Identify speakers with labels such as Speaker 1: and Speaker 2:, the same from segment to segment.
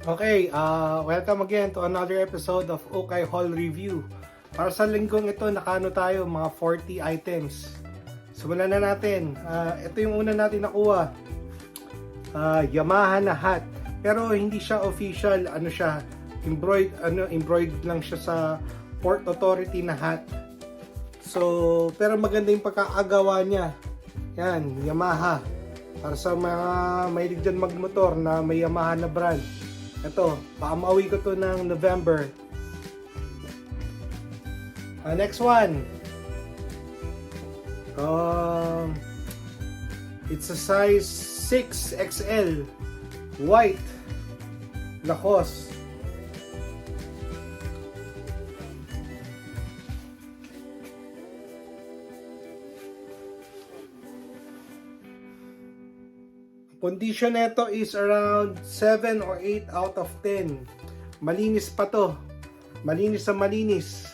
Speaker 1: Okay, welcome again to another episode of Okay Haul Review. Para sa linggong ito, nakano tayo, mga 40 items. Simulan na natin. Ito yung una natin nakuha. Yamaha na hat. Pero hindi siya official, embroidered lang siya sa Port Authority na hat. So, pero maganda yung pagkakagawa niya. Yan, Yamaha. Para sa mga mahilig dyan magmotor na may Yamaha na brand. Ito, paamauwi ko to ng November. Next one. It's a size 6XL. White. Lacoste. Condition nito is around 7 or 8 out of 10. Malinis pa to. Malinis sa malinis.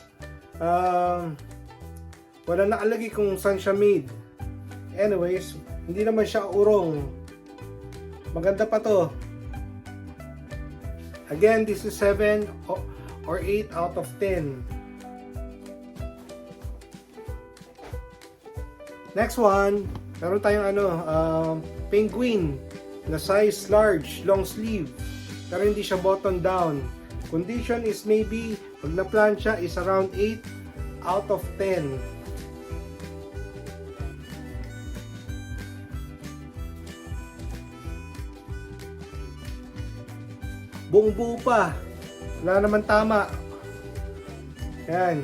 Speaker 1: Wala nakalagay kung saan siya made. Anyways, hindi naman siya urong. Maganda pa to. Again, this is 7 or 8 out of 10. Next one, meron tayong penguin na size large, long sleeve, pero hindi siya button down. Condition is maybe, pag na-plancha is around 8 out of 10. Buong buo pa, wala naman tama. Yan.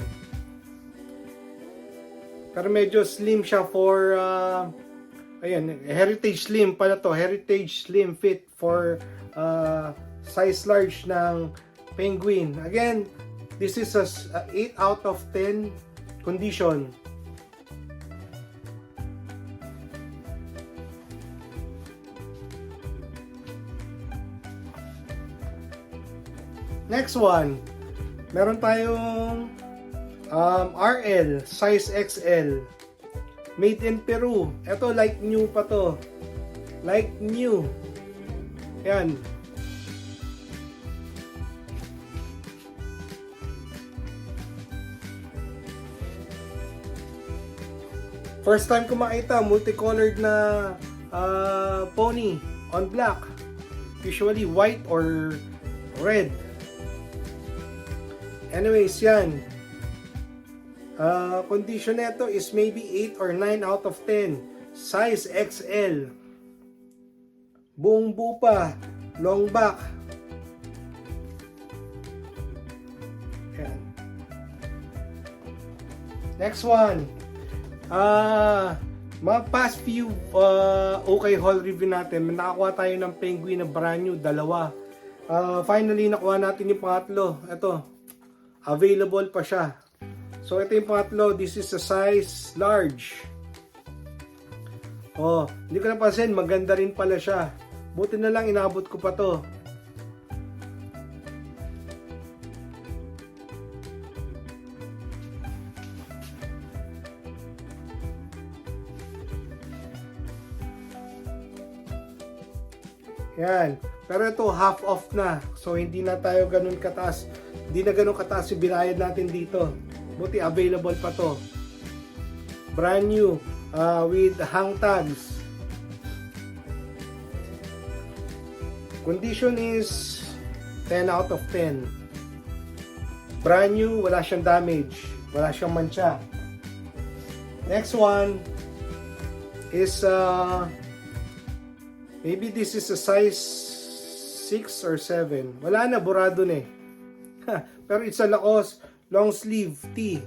Speaker 1: Pero medyo slim siya for ayan, heritage slim pala to. Heritage slim fit for size large ng penguin. Again, this is a 8 out of 10 condition. Next one, meron tayong RL size XL. Made in Peru. Ito like new pa to. Like new. Yan. First time ko makita multicolored na pony on black. Usually white or red. Anyways, yan. Condition nito is maybe 8 or 9 out of 10. Size XL. Buong buo pa. Long back. Ayan. Next one. Mga past few Okay Haul review natin, nakakuha tayo ng penguin na brand new, dalawa. Finally, nakuha natin yung pangatlo. Ito. Available pa siya. So, ito yung pangatlo. This is a size large. Oh, hindi ko napansin. Maganda rin pala siya. Buti na lang inabot ko pa to. Yan. Pero ito, half off na. So, hindi na tayo ganun kataas. Hindi na ganun kataas yung binayad natin dito. Buti available pa to. Brand new. With hang tags. Condition is 10 out of 10. Brand new. Wala siyang damage. Wala siyang mancha. Next one is maybe this is a size 6 or 7. Wala na, burado na eh. Pero it's a Lacoste long sleeve tee.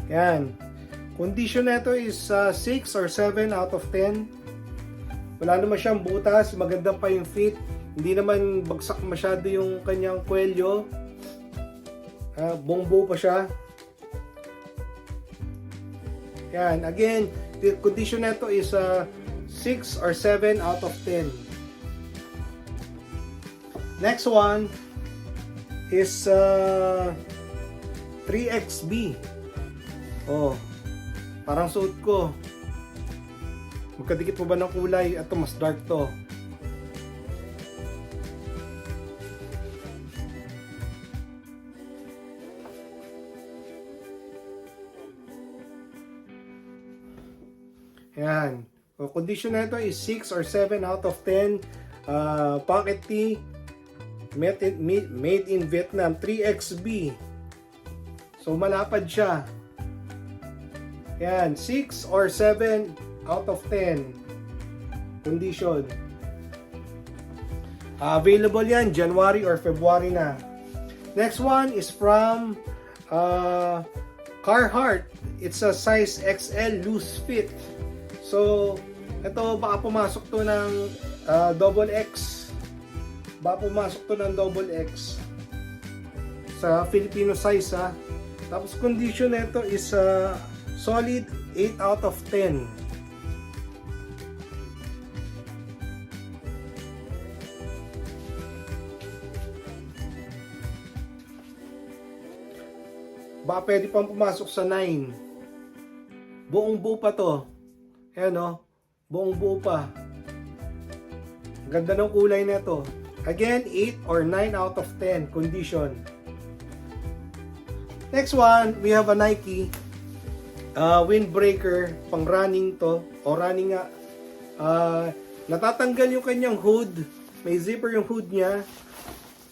Speaker 1: Yan. Condition nito is 6 or 7 out of 10. Wala naman siyang butas. Maganda pa yung fit. Hindi naman bagsak masyado yung kanyang kwelyo. Buong buo pa siya. Yan. Again, the condition nito is 6 or 7 out of 10. Next one is 3XB. Oh, parang suot ko. Magkadikit mo ba ng kulay? Ito mas dark to. Yan. So, condition na ito is 6 or 7 out of 10. Pocket tee. Made in Vietnam. 3XB. So, malapad siya. Yan. 6 or 7 out of 10. Condition. Available yan. January or February na. Next one is from Carhartt. It's a size XL loose fit. So, ito baka pumasok to ng double X. Baka pumasok to ng double X sa Filipino size ha. Tapos condition nito is solid 8 out of 10. Baka pwede pang pumasok sa 9. Buong buo pa to. Ayan o, buong buo pa. Ganda ng kulay nito. Again, 8 or 9 out of 10 condition. Next one, we have a Nike windbreaker, pang running to, o running nga. Natatanggal yung kanyang hood, may zipper yung hood niya.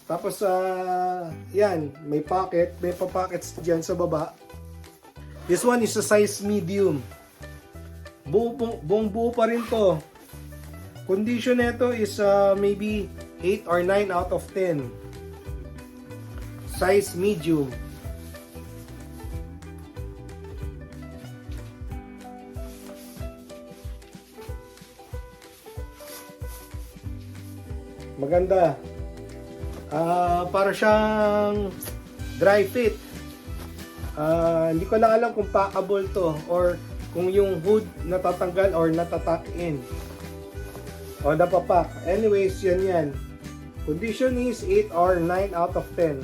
Speaker 1: Tapos, yan, may pocket, may pa-pockets dyan sa baba. This one is a size medium. Buong buo pa rin to. Condition nito is maybe 8 or 9 out of 10. Size medium. Maganda. Para siyang dry fit. Hindi ko lang alam kung packable to or kung yung hood natatanggal or natatuck in. O napapak. Anyways, yan. Condition is 8 or 9 out of 10.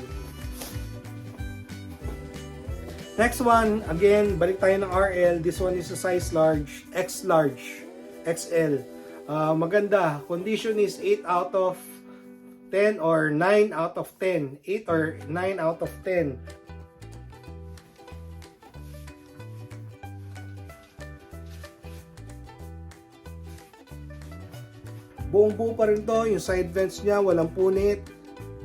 Speaker 1: Next one, again, balik tayo ng RL. This one is a size large, X large, XL. Maganda. Condition is 8 out of 10 or 9 out of 10. 8 or 9 out of 10. Buong buo pa rin to, yung side vents niya, walang punit.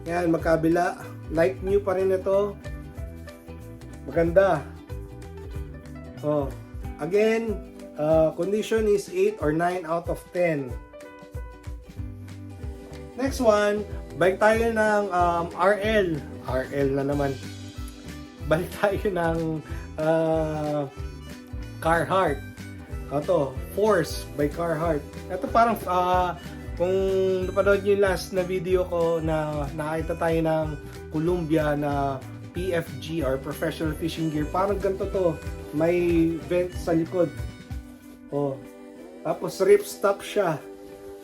Speaker 1: Yan, magkabila. Light new pa rin ito. Maganda. Oh, again, condition is 8 or 9 out of 10. Next one, balik tayo ng RL. RL na naman. Balik tayo ng Carhartt. Ito, Force by Carhartt. Ito parang kung napanood nyo yung last na video ko na nakita tayo ng Columbia na PFG or Professional Fishing Gear, parang ganito to, may vent sa likod. Oh. Tapos ripstop siya.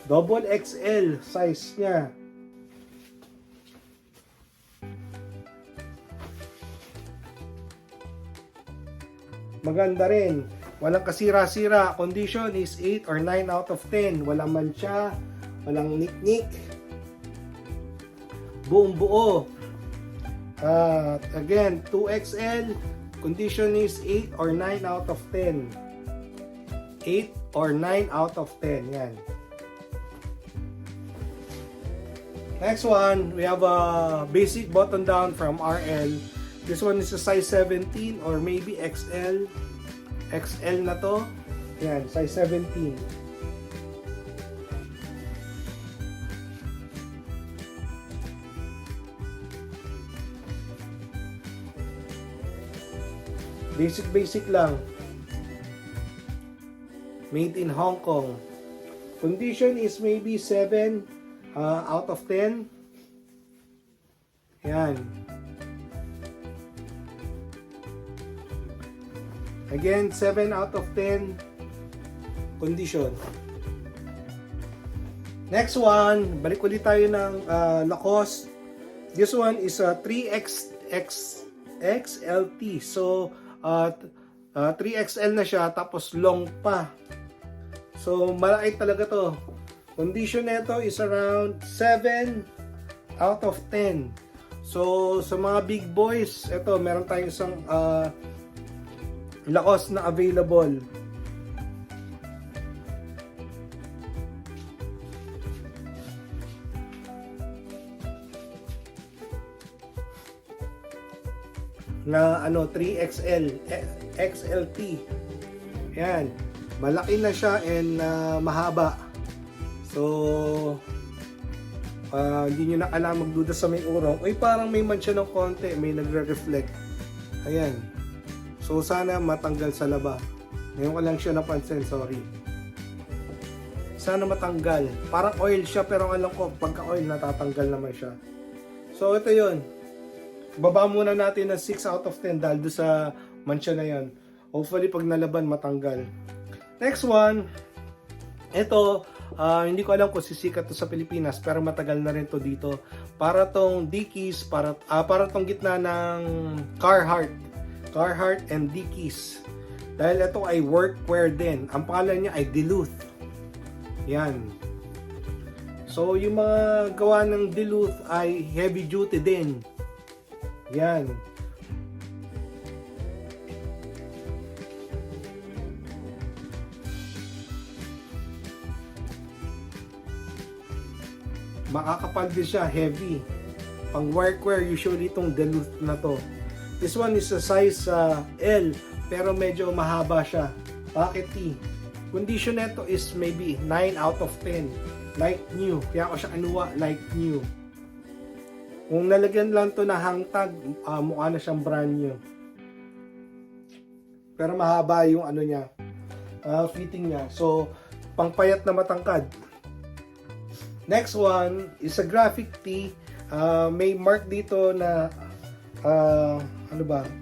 Speaker 1: Double XL size niya. Maganda rin. Walang kasira-sira. Condition is 8 or 9 out of 10. Walang mancha. Walang nik-nik. Buong buo. Again, 2XL. Condition is 8 or 9 out of 10. 8 or 9 out of 10. Yan. Next one, we have a basic button down from RL. This one is a size 17 or maybe XL. XL na to. Yan, size 17. Basic lang. Made in Hong Kong. Condition is maybe 7 out of 10. Yan. Again, 7 out of 10 condition. Next one, balik ulit tayo ng Lacoste. This one is a 3XXLT. So, 3XL na siya, tapos long pa. So, malaki talaga to. Condition nito is around 7 out of 10. So, sa mga big boys, ito, meron tayong isang Lacoste na available. Na 3XL, XLT. Yan. Malaki na siya and mahaba. So, hindi nyo na kailangan magduda sa may urong. Uy, parang may mancha ng konti, may nagre-reflect. Ayan. So, sana matanggal sa laba. Ngayon ko lang siya napansin, sorry. Sana matanggal. Parang oil siya, pero alam ko, pagka oil, natatanggal naman siya. So, ito yun. Baba muna natin ng 6 out of 10 dahil doon sa mancha na yan. Hopefully, pag nalaban, matanggal. Next one. Ito, hindi ko alam kung sisikat to sa Pilipinas, pero matagal na rin to dito. Para tong Dickies, para tong gitna ng Carhartt and Dickies. Dahil ito ay workwear din. Ang pangalan niya ay Duluth. Yan. So, yung mga gawa ng Duluth ay heavy duty din. Yan. Makakapal din siya, heavy. Pang workwear, usually itong Duluth na to. This one is a size L, pero medyo mahaba siya. Pocket T. Condition nito is maybe 9 out of 10. Like new. Kaya ako siya kinuha, like new. Kung nalagyan lang to na hangtag, mukha na siyang brand new. Pero mahaba yung niya, fitting niya. So, pangpayat na matangkad. Next one is a graphic tee. May mark dito na 2014.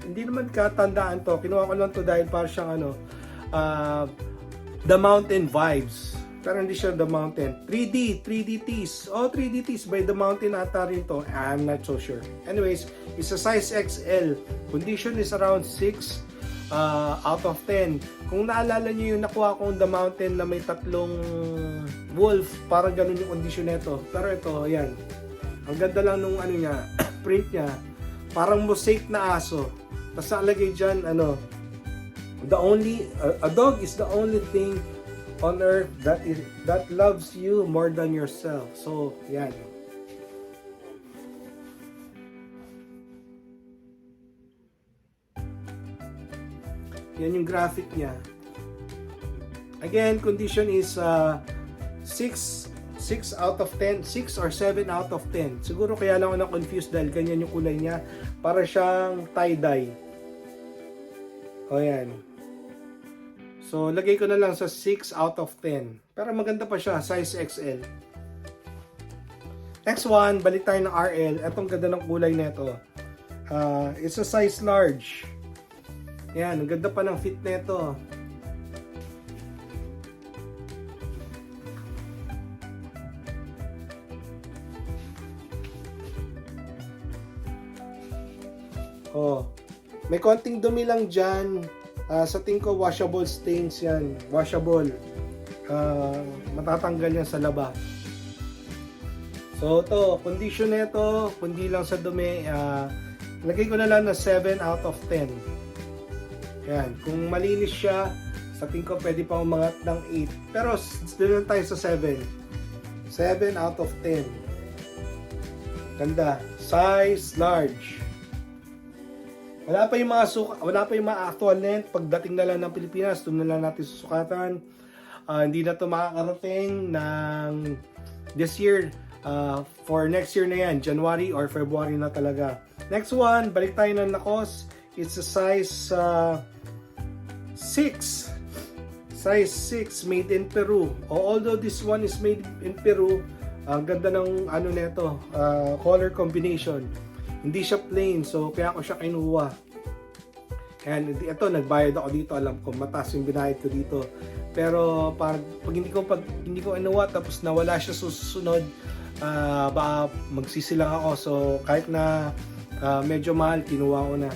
Speaker 1: Hindi naman katandaan to. Kinuha ko lang to dahil para siyang The Mountain vibes. Pero hindi siya The Mountain. 3D tees. 3D tees by The Mountain ata rin to. I'm not so sure. Anyways, it's a size XL. Condition is around 6 out of 10. Kung naalala nyo yung nakuha kong The Mountain na may tatlong wolf, parang ganun yung condition nito. Pero ito, ayan. Ang ganda lang nung niya, print niya. Parang mosaic na aso. Tapos nalagay dyan, a dog is the only thing on earth that loves you more than yourself. So, yan. Yan yung graphic niya. Again, condition is 6 out of 10, 6 or 7 out of 10. Siguro kaya lang ako na-confused dahil ganyan yung kulay niya. Para siyang tie-dye. O yan. So, lagay ko na lang sa 6 out of 10. Pero maganda pa siya, size XL. Next one, balik tayo ng RL. Etong ganda ng kulay nito. It's a size large. Yan, ang ganda pa ng fit nito. May konting dumi lang dyan. Sa tingin ko, washable stains yan. Washable. Matatanggal yan sa laba. So, condition nito, kundi lang sa dumi, lagay ko na lang na 7 out of 10. Yan. Kung malinis siya, sa tingin ko pwede pa umangat ng 8. Pero, doon lang tayo sa 7. 7 out of 10. Ganda. Size large. Wala pa yung mga actual length. Pagdating na lang ng Pilipinas, doon na lang natin susukatan. Hindi na ito makakarating ng this year. For next year na yan, January or February na talaga. Next one, balik tayo ng Lacoste. It's a size 6. Size 6, made in Peru. Although this one is made in Peru, ang ganda ng nito, color combination. Hindi siya plain, so kaya ako siya kinuha. And ito, nagbayad ako dito. Alam ko, mataas yung binayad ko dito. Pero pag hindi ko inuwa, tapos nawala siya susunod, baka magsisilang ako. So kahit na medyo mahal, kinuha ko na.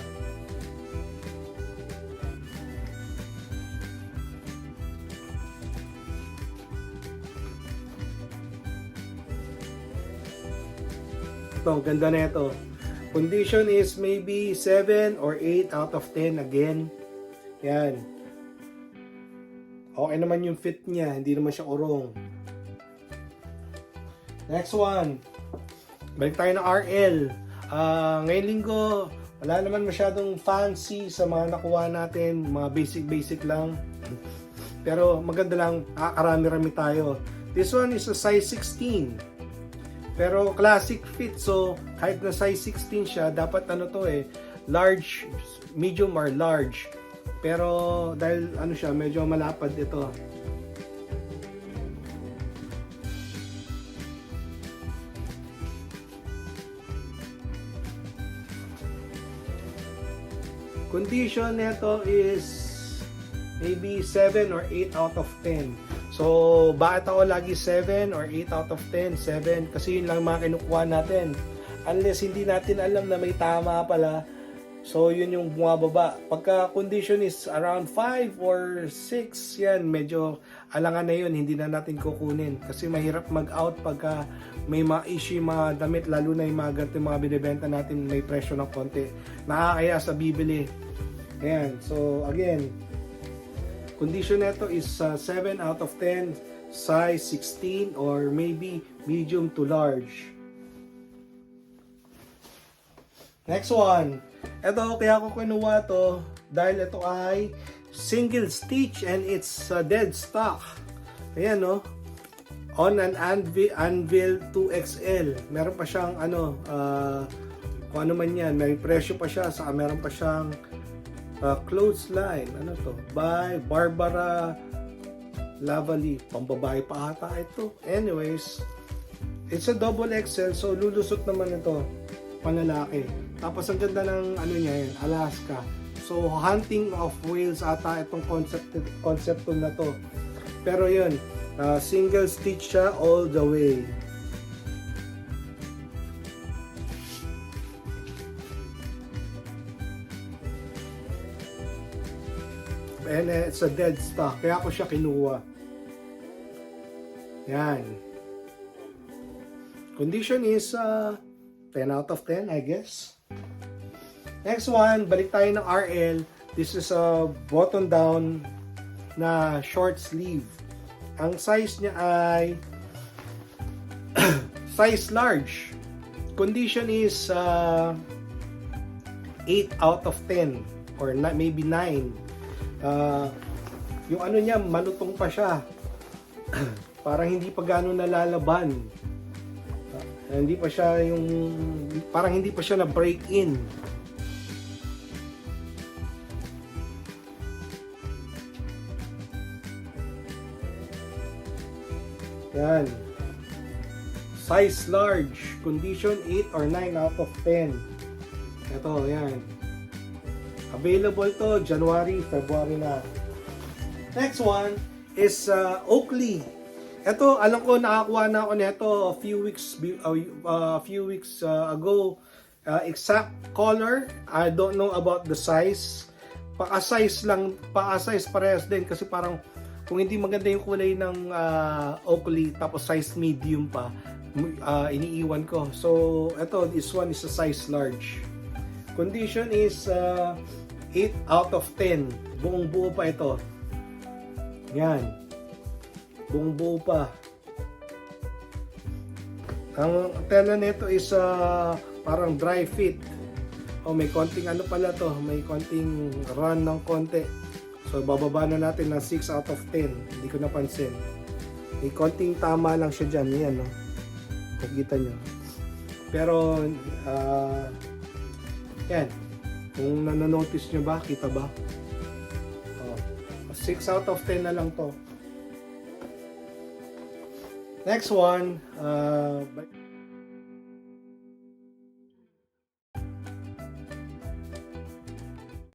Speaker 1: Ito, ganda na ito. Condition is maybe 7 or 8 out of 10 again. Yan. Okay naman yung fit niya, hindi naman siya urong. Next one. Balik tayo ng RL. Ngayong linggo, wala naman masyadong fancy sa mga nakuha natin. Mga basic lang. Pero maganda lang, karami-rami tayo. This one is a size 16. Pero classic fit, so kahit na size 16 siya, dapat ano to large, medium or large. Pero dahil ano siya, medyo malapad ito. Condition nito is maybe 7 or 8 out of 10. So, bakit ako lagi 7 or 8 out of 10? 7, kasi yun lang mga kinukuha natin. Unless hindi natin alam na may tama pala, so yun yung bumababa. Pagka condition is around 5 or 6, yan, medyo alangan na yun, hindi na natin kukunin. Kasi mahirap mag-out pagka may mga issue, mga damit, lalo na yung mga ganito, mga binibenta natin, may presyo ng konti. Nakakaya sa bibili. Ayan, so again, condition nito is 7 out of 10, size 16 or maybe medium to large. Next one. Ito, kaya ko kinuha to dahil ito ay single stitch and it's dead stock. Ayan, no? On an Anvil 2XL. Meron pa siyang kung ano man yan, may presyo pa siya, saka meron pa siyang clothesline, ano to, by Barbara Lavally, pambabae pa ata ito. Anyways, it's a double XL, so lulusot naman ito, panlalaki. Tapos ang ganda ng ano niya yun, Alaska. So hunting of whales ata itong concept na to. Pero yun, single stitch siya all the way. And it's a dead stock, kaya ako siya kinuha. Yan. Condition is 10 out of 10, I guess. Next one, balik tayo ng RL. This is a button down na short sleeve. Ang size niya ay size large. Condition is 8 out of 10 or maybe 9. Yung ano niya, malutong pa siya. Parang hindi pa gano'n nalalaban. Hindi pa siya yung, parang hindi pa siya na break in. Yan. Size large. Condition 8 or 9 out of 10. Ito, yan. Available to January, February na. Next one is Oakley. Ito, alam ko nakakuha na ako nito a few weeks ago. Exact color, I don't know about the size. Paka-size parehas din kasi parang kung hindi maganda yung kulay ng Oakley tapos size medium pa, iniiwan ko. So, ito, this one is a size large. Condition is 8 out of 10. Buong buo pa ito. Yan. Buong buo pa. Ang tela nito is parang dry fit. May konting ano pala to. May konting run ng konti. So bababa na natin ng 6 out of 10. Hindi ko napansin. May konting tama lang siya dyan. Yan, no? Nakikita nyo. Pero yan. Kung nananotice nyo ba, kita ba? 6 out of 10 na lang to. Next one,